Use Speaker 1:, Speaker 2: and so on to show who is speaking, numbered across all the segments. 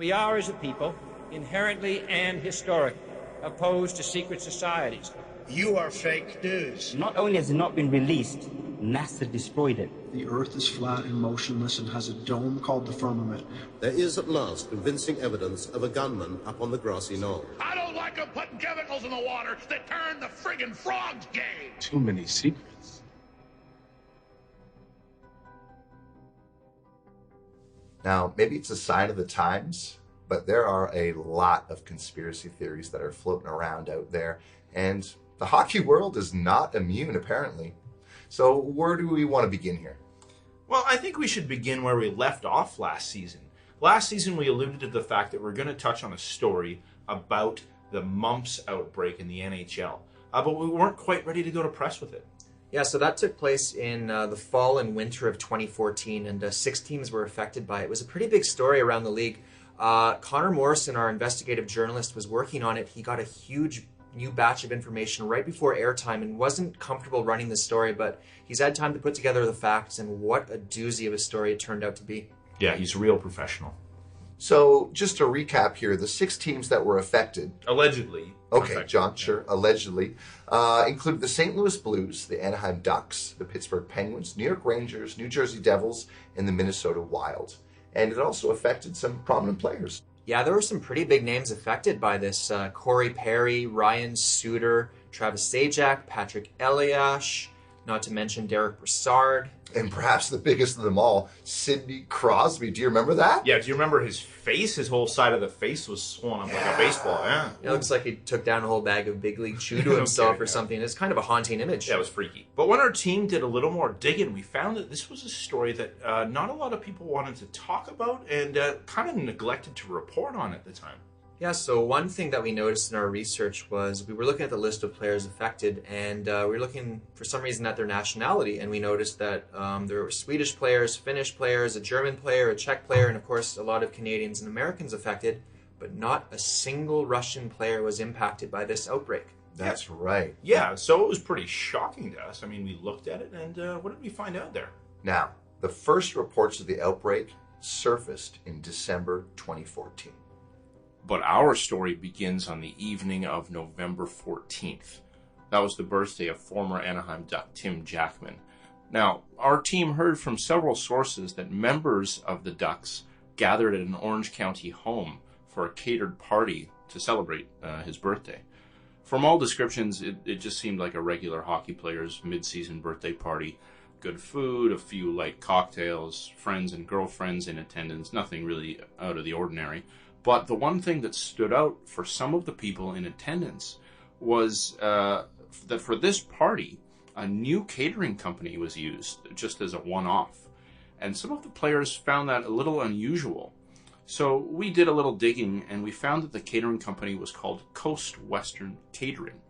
Speaker 1: We are, as a people, inherently and historically opposed to secret societies.
Speaker 2: You are fake news.
Speaker 3: Not only has it not been released, NASA destroyed it.
Speaker 4: The Earth is flat and motionless and has a dome called the firmament.
Speaker 5: There is at last convincing evidence of a gunman up on the grassy knoll.
Speaker 6: I don't like them putting chemicals in the water that turn the friggin' frogs gay.
Speaker 7: Too many secrets.
Speaker 8: Now, maybe it's a sign of the times, but there are a lot of conspiracy theories that are floating around out there, and the hockey world is not immune, apparently. So where do we want to begin here?
Speaker 9: Well, I think we should begin where we left off last season. Last season, we alluded to the fact that we're going to touch on a story about the mumps outbreak in the NHL, but we weren't quite ready to go to press with it.
Speaker 10: Yeah, so that took place in the fall and winter of 2014, and 6 teams were affected by it. It was a pretty big story around the league. Connor Morrison, our investigative journalist, was working on it. He got a huge new batch of information right before airtime and wasn't comfortable running the story, but he's had time to put together the facts, and what a doozy of a story it turned out to be.
Speaker 9: Yeah, he's a real professional.
Speaker 8: So just to recap here, the 6 teams that were affected...
Speaker 9: Allegedly.
Speaker 8: Okay, John, sure, allegedly. Included the St. Louis Blues, the Anaheim Ducks, the Pittsburgh Penguins, New York Rangers, New Jersey Devils, and the Minnesota Wild. And it also affected some prominent players.
Speaker 10: Yeah, there were some pretty big names affected by this. Corey Perry, Ryan Suter, Travis Zajac, Patrick Elias, not to mention Derek Brassard.
Speaker 8: And perhaps the biggest of them all, Sidney Crosby. Do you remember that?
Speaker 9: Yeah, do you remember his face? His whole side of the face was swollen up like a baseball. Yeah.
Speaker 10: It looks like he took down a whole bag of Big League Chew to himself or something. It's kind of a haunting image.
Speaker 9: Yeah, it was freaky. But when our team did a little more digging, we found that this was a story that not a lot of people wanted to talk about and kind of neglected to report on at the time.
Speaker 10: Yeah, so one thing that we noticed in our research was we were looking at the list of players affected, and we were looking for some reason at their nationality, and we noticed that there were Swedish players, Finnish players, a German player, a Czech player, and of course a lot of Canadians and Americans affected, but not a single Russian player was impacted by this outbreak.
Speaker 8: That's right.
Speaker 9: Yeah, so it was pretty shocking to us. I mean, we looked at it, and what did we find out there?
Speaker 8: Now, the first reports of the outbreak surfaced in December 2014.
Speaker 7: But our story begins on the evening of November 14th. That was the birthday of former Anaheim Duck Tim Jackman. Now, our team heard from several sources that members of the Ducks gathered at an Orange County home for a catered party to celebrate his birthday. From all descriptions, it just seemed like a regular hockey player's mid-season birthday party. Good food, a few light cocktails, friends and girlfriends in attendance, nothing really out of the ordinary. But the one thing that stood out for some of the people in attendance was that for this party, a new catering company was used just as a one-off. And some of the players found that a little unusual. So we did a little digging, and we found that the catering company was called Coast Western Catering.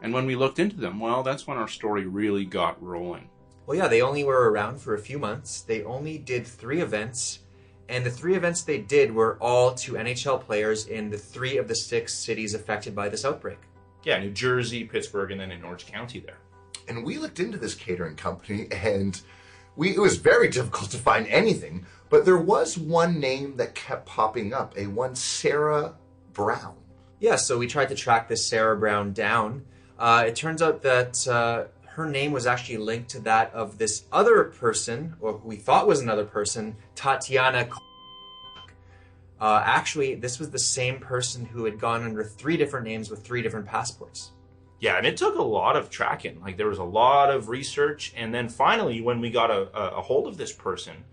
Speaker 7: And when we looked into them, well, that's when our story really got rolling.
Speaker 10: Well, yeah, they only were around for a few months. They only did 3 events. And the 3 events they did were all to NHL players in the 3 of the 6 cities affected by this outbreak.
Speaker 9: Yeah, New Jersey, Pittsburgh, and then in Orange County there.
Speaker 8: And we looked into this catering company, and it was very difficult to find anything, but there was one name that kept popping up, one Sarah Brown.
Speaker 10: Yeah, so we tried to track this Sarah Brown down. It turns out that her name was actually linked to that of this other person, or who we thought was another person, Tatiana. Actually, this was the same person who had gone under 3 different names with 3 different passports.
Speaker 9: Yeah, and it took a lot of tracking. Like, there was a lot of research, and then finally, when we got a hold of this person,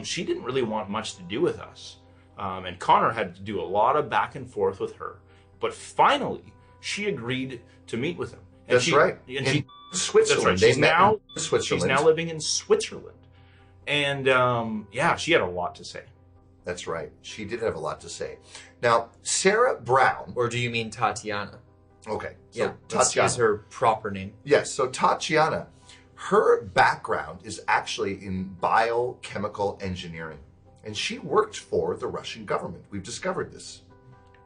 Speaker 9: she didn't really want much to do with us. And Connor had to do a lot of back and forth with her. But finally, she agreed to meet with him. And
Speaker 8: That's right.
Speaker 9: And
Speaker 8: Switzerland.
Speaker 9: That's right.
Speaker 8: Switzerland.
Speaker 9: She's now living in Switzerland. And, yeah, she had a lot to say.
Speaker 8: That's right. She did have a lot to say. Now, Sarah Brown...
Speaker 10: Or do you mean Tatiana?
Speaker 8: Okay. So
Speaker 10: yeah,
Speaker 8: Tatiana
Speaker 10: is her proper name.
Speaker 8: Yes, so Tatiana, her background is actually in biochemical engineering. And she worked for the Russian government. We've discovered this.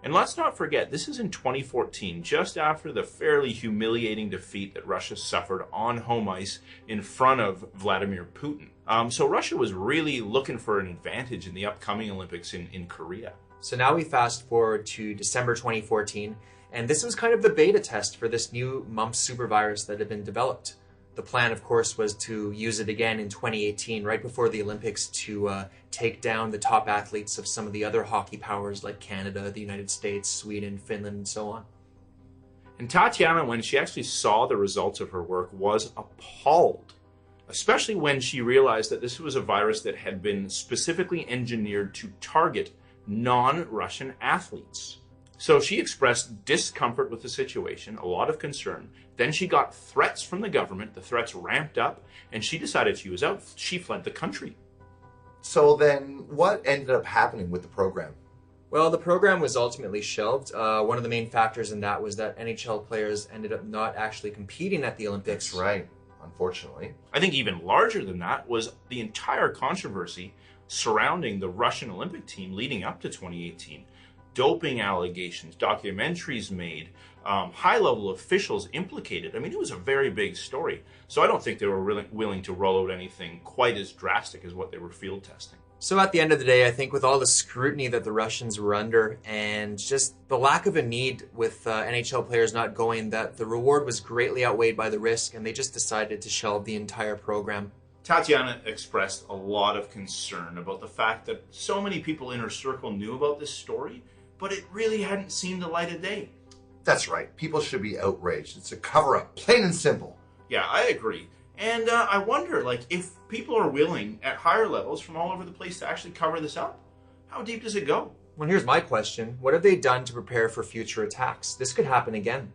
Speaker 9: And let's not forget, this is in 2014, just after the fairly humiliating defeat that Russia suffered on home ice in front of Vladimir Putin. So Russia was really looking for an advantage in the upcoming Olympics in Korea.
Speaker 10: So now we fast forward to December 2014, and this was kind of the beta test for this new mumps supervirus that had been developed. The plan, of course, was to use it again in 2018, right before the Olympics, to take down the top athletes of some of the other hockey powers like Canada, the United States, Sweden, Finland, and so on.
Speaker 9: And Tatiana, when she actually saw the results of her work, was appalled, especially when she realized that this was a virus that had been specifically engineered to target non-Russian athletes. So she expressed discomfort with the situation, a lot of concern. Then she got threats from the government. The threats ramped up, and she decided she was out. She fled the country.
Speaker 8: So then what ended up happening with the program?
Speaker 10: Well, the program was ultimately shelved. One of the main factors in that was that NHL players ended up not actually competing at the Olympics.
Speaker 8: That's right, unfortunately.
Speaker 9: I think even larger than that was the entire controversy surrounding the Russian Olympic team leading up to 2018. Doping allegations, documentaries made, high-level officials implicated. I mean, it was a very big story. So I don't think they were really willing to roll out anything quite as drastic as what they were field testing.
Speaker 10: So at the end of the day, I think with all the scrutiny that the Russians were under and just the lack of a need with NHL players not going, that the reward was greatly outweighed by the risk, and they just decided to shelve the entire program.
Speaker 9: Tatiana expressed a lot of concern about the fact that so many people in her circle knew about this story, but it really hadn't seen the light of day.
Speaker 8: That's right. People should be outraged. It's a cover-up, plain and simple.
Speaker 9: Yeah, I agree. And I wonder, if people are willing at higher levels from all over the place to actually cover this up, how deep does it go?
Speaker 10: Well, here's my question. What have they done to prepare for future attacks? This could happen again.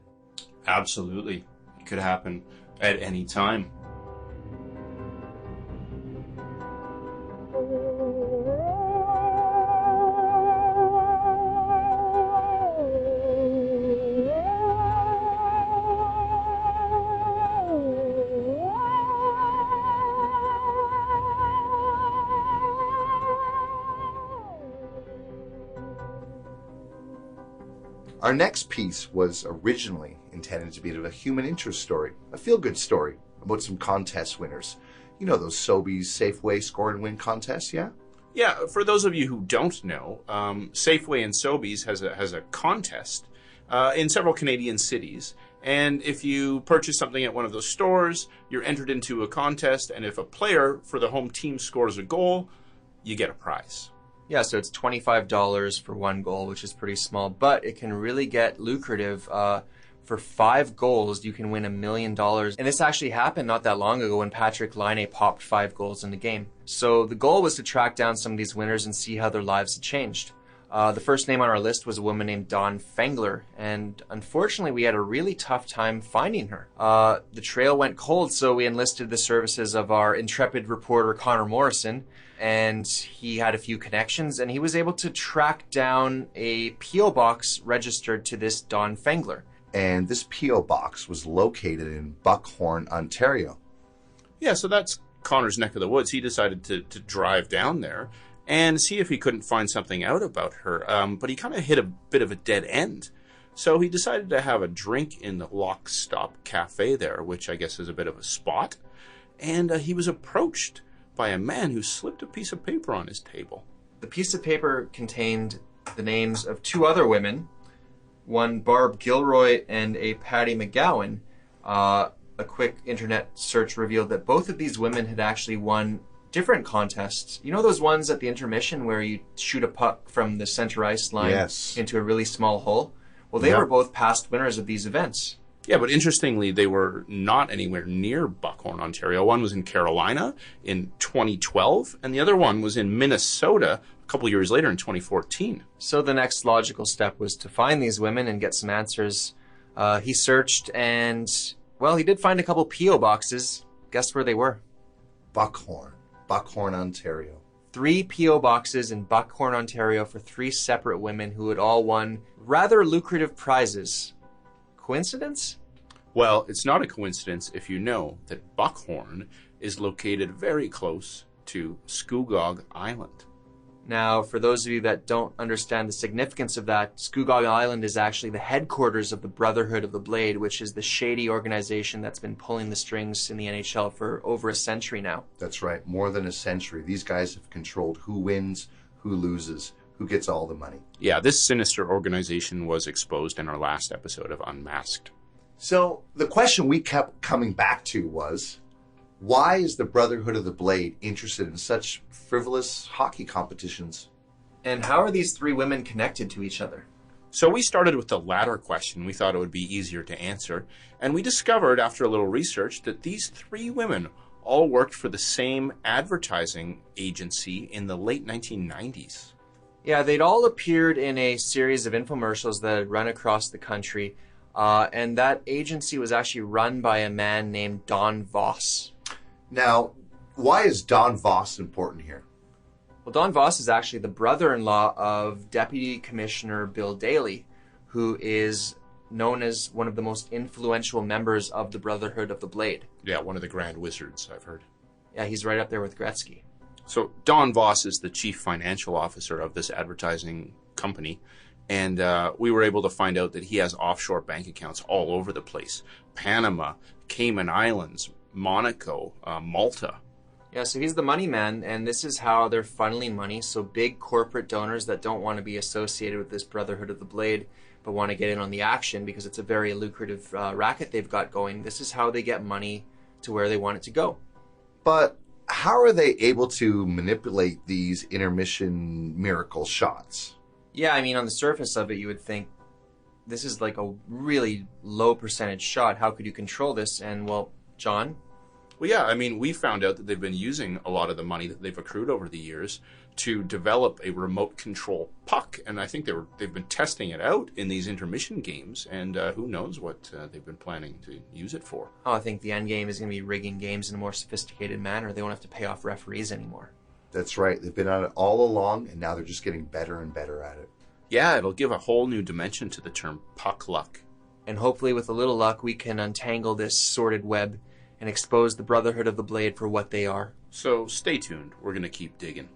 Speaker 7: Absolutely. It could happen at any time.
Speaker 8: Our next piece was originally intended to be a human interest story, a feel-good story about some contest winners. You know those Sobeys Safeway Score and Win contests, yeah?
Speaker 7: Yeah, for those of you who don't know, Safeway and Sobeys has a contest in several Canadian cities. And if you purchase something at one of those stores, you're entered into a contest, and if a player for the home team scores a goal, you get a prize.
Speaker 10: Yeah, so it's $25 for one goal, which is pretty small, but it can really get lucrative. For 5 goals, you can win $1 million. And this actually happened not that long ago when Patrick Laine popped 5 goals in the game. So the goal was to track down some of these winners and see how their lives had changed. The first name on our list was a woman named Dawn Fengler, and unfortunately we had a really tough time finding her. The trail went cold, so we enlisted the services of our intrepid reporter Connor Morrison, and he had a few connections, and he was able to track down a P.O. box registered to this Dawn Fengler.
Speaker 8: And this P.O. box was located in Buckhorn, Ontario.
Speaker 7: Yeah, so that's Connor's neck of the woods. He decided to drive down there and see if he couldn't find something out about her. But he kind of hit a bit of a dead end. So he decided to have a drink in the Lock Stop Cafe there, which I guess is a bit of a spot. And he was approached by a man who slipped a piece of paper on his table.
Speaker 10: The piece of paper contained the names of 2 other women, one Barb Gilroy and a Patty McGowan. A quick internet search revealed that both of these women had actually won different contests. You know those ones at the intermission where you shoot a puck from the center ice line into a really small hole? Well, they were both past winners of these events.
Speaker 7: Yeah, but interestingly, they were not anywhere near Buckhorn, Ontario. One was in Carolina in 2012, and the other one was in Minnesota a couple years later in 2014.
Speaker 10: So the next logical step was to find these women and get some answers. He searched and, well, he did find a couple P.O. boxes. Guess where they were?
Speaker 8: Buckhorn, Ontario.
Speaker 10: 3 P.O. boxes in Buckhorn, Ontario for 3 separate women who had all won rather lucrative prizes. Coincidence?
Speaker 7: Well, it's not a coincidence if you know that Buckhorn is located very close to Scugog Island.
Speaker 10: Now, for those of you that don't understand the significance of that, Scugog Island is actually the headquarters of the Brotherhood of the Blade, which is the shady organization that's been pulling the strings in the NHL for over a century now.
Speaker 8: That's right, more than a century. These guys have controlled who wins, who loses, who gets all the money.
Speaker 7: Yeah, this sinister organization was exposed in our last episode of Unmasked.
Speaker 8: So the question we kept coming back to was, why is the Brotherhood of the Blade interested in such frivolous hockey competitions?
Speaker 10: And how are these three women connected to each other?
Speaker 7: So we started with the latter question. We thought it would be easier to answer. And we discovered, after a little research, that these three women all worked for the same advertising agency in the late 1990s.
Speaker 10: Yeah, they'd all appeared in a series of infomercials that had run across the country. And that agency was actually run by a man named Don Voss.
Speaker 8: Now, why is Don Voss important here?
Speaker 10: Well, Don Voss is actually the brother-in-law of Deputy Commissioner Bill Daley, who is known as one of the most influential members of the Brotherhood of the Blade.
Speaker 7: Yeah, one of the Grand Wizards, I've heard.
Speaker 10: Yeah, he's right up there with Gretzky.
Speaker 7: So Don Voss is the chief financial officer of this advertising company. And we were able to find out that he has offshore bank accounts all over the place. Panama, Cayman Islands, Monaco, Malta.
Speaker 10: Yeah, so he's the money man, and this is how they're funneling money. So big corporate donors that don't want to be associated with this Brotherhood of the Blade, but want to get in on the action because it's a very lucrative racket they've got going. This is how they get money to where they want it to go.
Speaker 8: But how are they able to manipulate these intermission miracle shots?
Speaker 10: Yeah, I mean, on the surface of it, you would think this is like a really low percentage shot. How could you control this? And, well, John?
Speaker 7: Well, yeah, I mean, we found out that they've been using a lot of the money that they've accrued over the years to develop a remote control puck. And I think they've been testing it out in these intermission games. And who knows what they've been planning to use it for.
Speaker 10: Oh, I think the end game is going to be rigging games in a more sophisticated manner. They won't have to pay off referees anymore.
Speaker 8: That's right. They've been on it all along, and now they're just getting better and better at it.
Speaker 7: Yeah, it'll give a whole new dimension to the term puck luck.
Speaker 10: And hopefully, with a little luck, we can untangle this sordid web and expose the Brotherhood of the Blade for what they are.
Speaker 7: So stay tuned. We're going to keep digging.